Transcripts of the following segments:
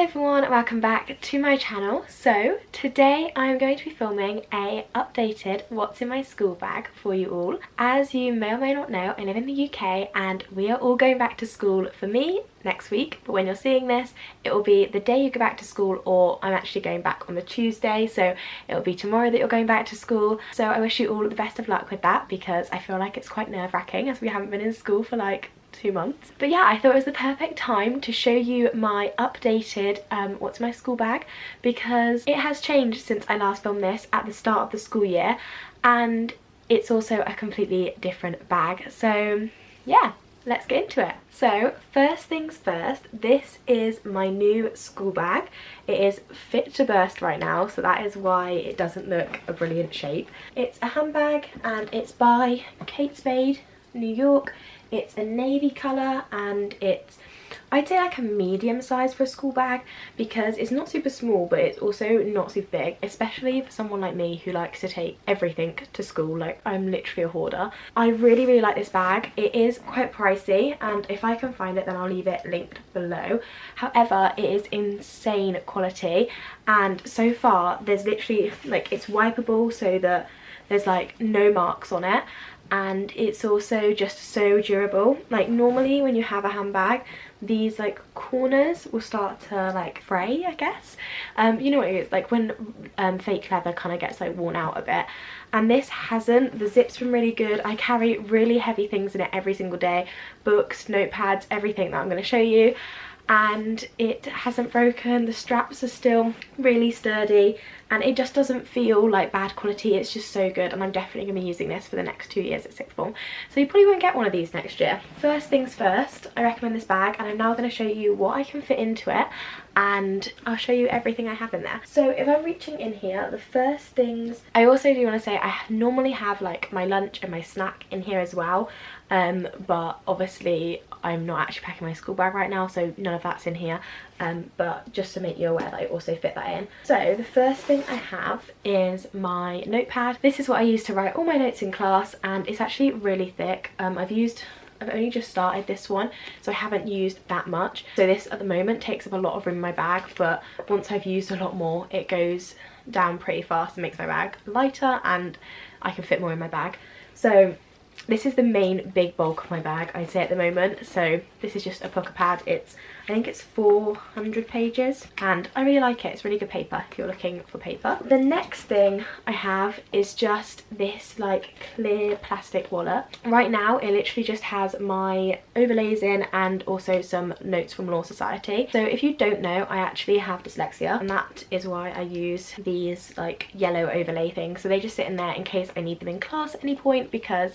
Hello everyone, welcome back to my channel. So today I'm going to be filming a updated what's in my school bag for you all. As you may or may not know, I live in the UK and we are all going back to school. For me next week, but when you're seeing this it will be the day you go back to school, or I'm actually going back on the Tuesday, so it'll be tomorrow that you're going back to school. So I wish you all the best of luck with that, because I feel like it's quite nerve-wracking as we haven't been in school for like 2 months. But yeah, I thought it was the perfect time to show you my updated what's in my school bag, because it has changed since I last filmed this at the start of the school year, and it's also a completely different bag. So yeah, let's get into it. So first things first, this is my new school bag. It is fit to burst right now, so that is why it doesn't look a brilliant shape. It's a handbag and it's by Spade, New York. It's a navy colour and it's, I'd say, like a medium size for a school bag, because it's not super small but it's also not super big, especially for someone like me who likes to take everything to school. Like, I'm literally a hoarder. I really like this bag. It is quite pricey, and if I can find it then I'll leave it linked below. However, it is insane quality, and so far there's literally, like, it's wipeable so that there's like no marks on it, and it's also just so durable. Like, normally when you have a handbag, these like corners will start to like fray, I guess. You know what it is, like when fake leather kind of gets like worn out a bit, and this hasn't. The zip's been really good. I carry really heavy things in it every single day, books, notepads, everything that I'm going to show you, and it hasn't broken. The straps are still really sturdy and it just doesn't feel like bad quality. It's just so good, and I'm definitely going to be using this for the next 2 years at sixth form, so you probably won't get one of these next year. First things first, I recommend this bag, and I'm now going to show you what I can fit into it, and I'll show you everything I have in there. So if I'm reaching in here, the first things, I also do want to say I normally have like my lunch and my snack in here as well, but obviously I'm not actually packing my school bag right now, so none of that's in here, but just to make you aware that I also fit that in. So the first thing I have is my notepad. This is what I use to write all my notes in class, and it's actually really thick. I've only just started this one, so I haven't used that much. So this at the moment takes up a lot of room in my bag, but once I've used a lot more, it goes down pretty fast and makes my bag lighter, and I can fit more in my bag. So this is the main big bulk of my bag, I'd say, at the moment. So this is just a pocket pad. I think it's 400 pages, and I really like it. It's really good paper if you're looking for paper. The next thing I have is just this like clear plastic wallet. Right now it literally just has my overlays in and also some notes from Law Society. So if you don't know, I actually have dyslexia, and that is why I use these like yellow overlay things. So they just sit in there in case I need them in class at any point, because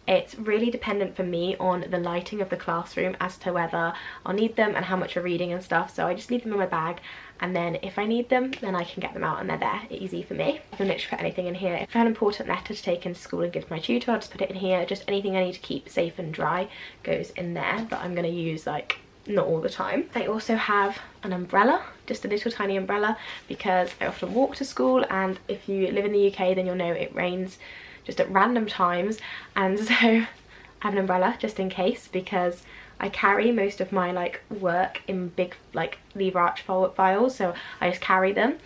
it's really dependent for me on the lighting of the classroom as to whether I'll need them and how much we're reading and stuff. So I just leave them in my bag, and then if I need them then I can get them out and they're there, easy for me. I can literally put anything in here. If I have an important letter to take into school and give to my tutor, I'll just put it in here. Just anything I need to keep safe and dry goes in there, that I'm going to use like not all the time. I also have an umbrella, just a little tiny umbrella, because I often walk to school, and if you live in the UK then you'll know it rains just at random times, and so I have an umbrella just in case, because I carry most of my like work in big like lever arch files, so I just carry them,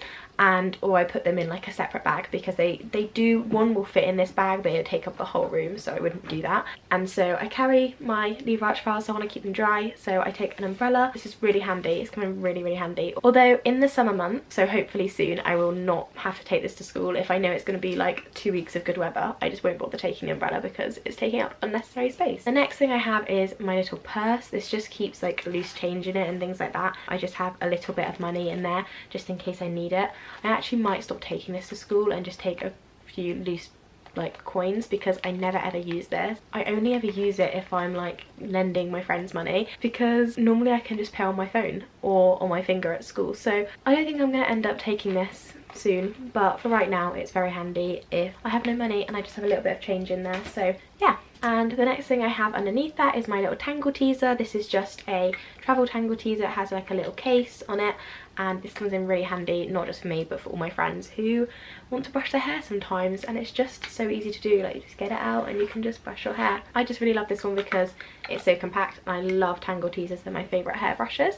or I put them in like a separate bag, because they do, one will fit in this bag but it'll take up the whole room, so I wouldn't do that. And so I carry my lever arch files, so I want to keep them dry, so I take an umbrella. This is really handy. It's coming really handy, although in the summer months, so hopefully soon, I will not have to take this to school. If I know it's going to be like 2 weeks of good weather, I just won't bother taking the umbrella because it's taking up unnecessary space. The next thing I have is my little purse. This just keeps like loose change in it and things like that. I just have a little bit of money in there just in case I need it. I actually might stop taking this to school and just take a few loose like coins, because I never ever use this. I only ever use it if I'm like lending my friends money, because normally I can just pay on my phone or on my finger at school. So I don't think I'm going to end up taking this soon, but for right now it's very handy if I have no money and I just have a little bit of change in there. So yeah. And the next thing I have underneath that is my little tangle teaser. This is just a travel tangle teaser. It has like a little case on it, and this comes in really handy, not just for me but for all my friends who want to brush their hair sometimes, and it's just so easy to do. Like, you just get it out and you can just brush your hair. I just really love this one because it's so compact, and I love tangle teasers. They're my favourite hair brushes.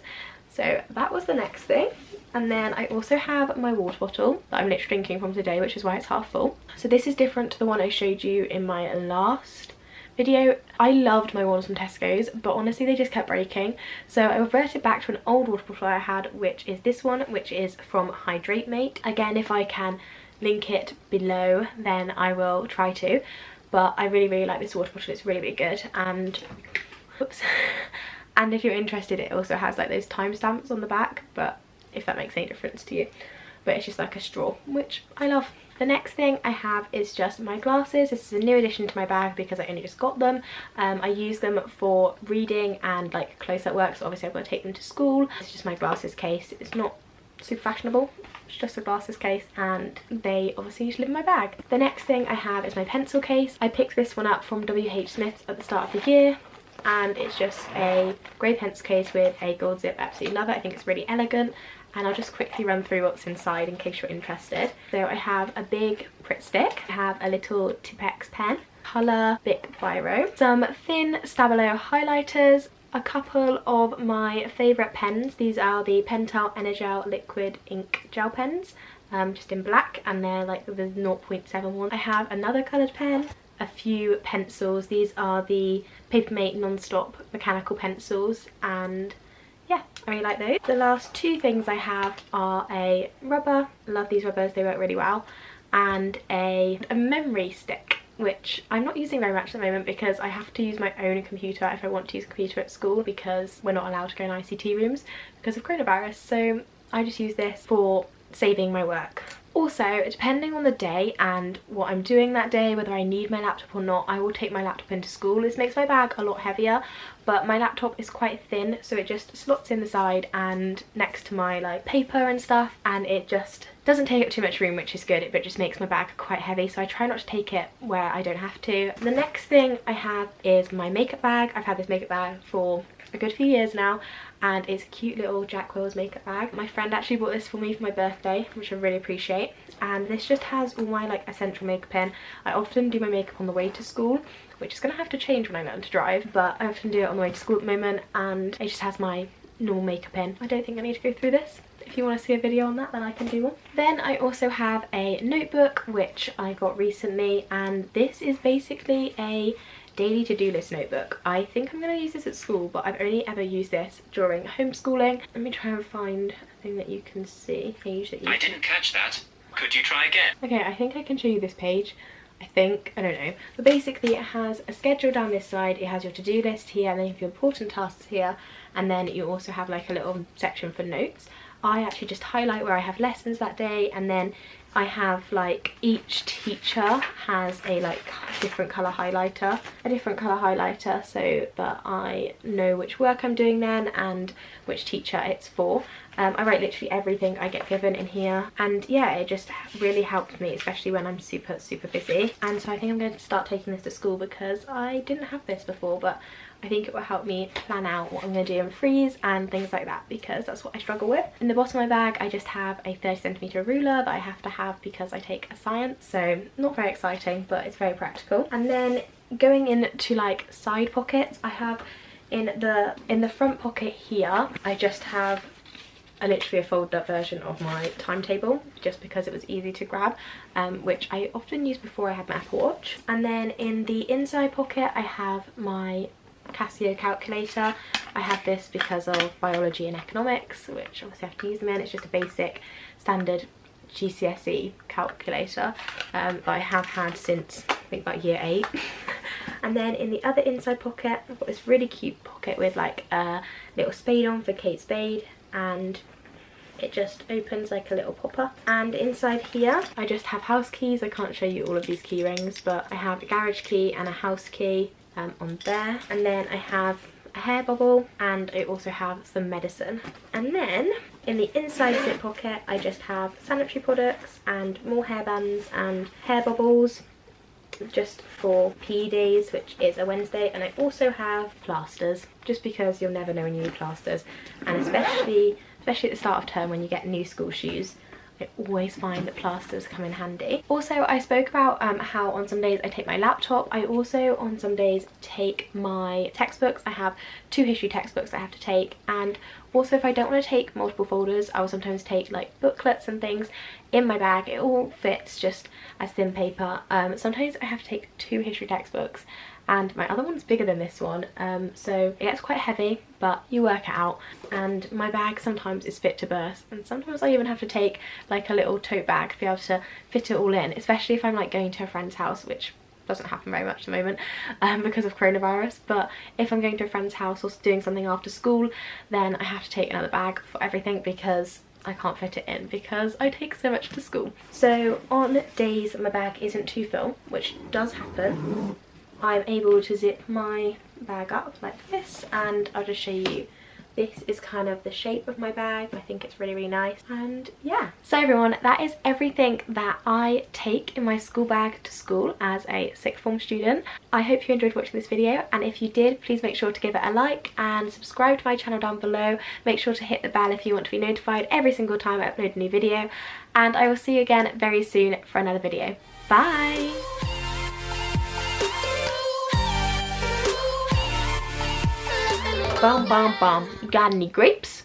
So that was the next thing. And then I also have my water bottle that I'm literally drinking from today, which is why it's half full. So this is different to the one I showed you in my last video. I loved my ones from Tesco's, but honestly they just kept breaking. So I reverted back to an old water bottle I had, which is this one, which is from Hydrate Mate. Again, if I can link it below, then I will try to. But I really like this water bottle. It's really good. And oops. And if you're interested, it also has like those timestamps on the back, but if that makes any difference to you. But it's just like a straw, which I love. The next thing I have is just my glasses. This is a new addition to my bag because I only just got them. I use them for reading and like close-up work, so obviously I've got to take them to school. It's just my glasses case. It's not super fashionable, it's just a glasses case, and they obviously usually live in my bag. The next thing I have is my pencil case. I picked this one up from WH Smith's at the start of the year, and it's just a grey pencil case with a gold zip. Absolutely love it. I think it's really elegant. And I'll just quickly run through what's inside in case you're interested. So I have a big Pritt stick, I have a little Tipex pen, colour Bic biro, some thin Stabilo highlighters, a couple of my favourite pens. These are the Pentel Energel Liquid Ink Gel pens, just in black, and they're like the 0.71. I have another coloured pen, a few pencils. These are the Papermate Non-Stop mechanical pencils, and yeah, I really like those. The last two things I have are a rubber, love these rubbers, they work really well, and a memory stick, which I'm not using very much at the moment because I have to use my own computer if I want to use a computer at school, because we're not allowed to go in ICT rooms because of coronavirus. So I just use this for saving my work. Also, depending on the day and what I'm doing that day, whether I need my laptop or not, I will take my laptop into school. This makes my bag a lot heavier, but my laptop is quite thin, so it just slots in the side and next to my like paper and stuff, and it just doesn't take up too much room, which is good, but it just makes my bag quite heavy, so I try not to take it where I don't have to. The next thing I have is my makeup bag. I've had this makeup bag for a good few years now, and it's a cute little Jack Wills makeup bag. My friend actually bought this for me for my birthday, which I really appreciate, and this just has all my like essential makeup in. I often do my makeup on the way to school, which is going to have to change when I learn to drive, but I often do it on the way to school at the moment, and it just has my normal makeup in. I don't think I need to go through this. If you want to see a video on that, then I can do one. Then I also have a notebook, which I got recently, and this is basically a daily to-do list notebook. I think I'm going to use this at school, but I've only ever used this during homeschooling. Let me try and find a thing that you can see. I didn't catch that. Could you try again? Okay, I think I can show you this page. I don't know. But basically it has a schedule down this side, it has your to-do list here, and then you have your important tasks here, and then you also have like a little section for notes. I actually just highlight where I have lessons that day, and then I have like each teacher has a like different colour highlighter, so that I know which work I'm doing then and which teacher it's for. I write literally everything I get given in here, and yeah, it just really helped me, especially when I'm super busy. And so I think I'm going to start taking this to school because I didn't have this before, but I think it will help me plan out what I'm going to do in freeze and things like that, because that's what I struggle with. In the bottom of my bag I just have a 30cm ruler that I have to have because I take a science, so not very exciting, but it's very practical. And then going into like side pockets, I have in the front pocket here, I just have literally a folded up version of my timetable, just because it was easy to grab, which I often use before I had my Apple Watch. And then in the inside pocket I have my Casio calculator. I have this because of biology and economics, which obviously I have to use them in. It's just a basic standard GCSE calculator that I have had since I think about year 8. And then in the other inside pocket I've got this really cute pocket with like a little spade on for Kate Spade, and it just opens like a little popper. And inside here I just have house keys. I can't show you all of these key rings, but I have a garage key and a house key on there, and then I have a hair bubble, and I also have some medicine. And then in the inside zip pocket I just have sanitary products and more hairbands and hair bubbles, just for PE days, which is a Wednesday. And I also have plasters, just because you'll never know when you need plasters, and especially at the start of term when you get new school shoes, I always find that plasters come in handy. Also, I spoke about how on some days I take my laptop. I also on some days take my textbooks. I have 2 history textbooks I have to take, and also if I don't want to take multiple folders, I will sometimes take like booklets and things in my bag. It all fits just as thin paper. Sometimes I have to take 2 history textbooks, and my other one's bigger than this one, so it gets quite heavy, but you work it out. And my bag sometimes is fit to burst, and sometimes I even have to take like a little tote bag to be able to fit it all in, especially if I'm like going to a friend's house, which doesn't happen very much at the moment because of coronavirus. But if I'm going to a friend's house or doing something after school, then I have to take another bag for everything because I can't fit it in because I take so much to school. So on days my bag isn't too full, which does happen, I'm able to zip my bag up like this, and I'll just show you. This is kind of the shape of my bag. I think it's really, really nice. And yeah. So everyone, that is everything that I take in my school bag to school as a sixth form student. I hope you enjoyed watching this video, and if you did, please make sure to give it a like and subscribe to my channel down below. Make sure to hit the bell if you want to be notified every single time I upload a new video. And I will see you again very soon for another video. Bye! Bum bum bum. You got any grapes?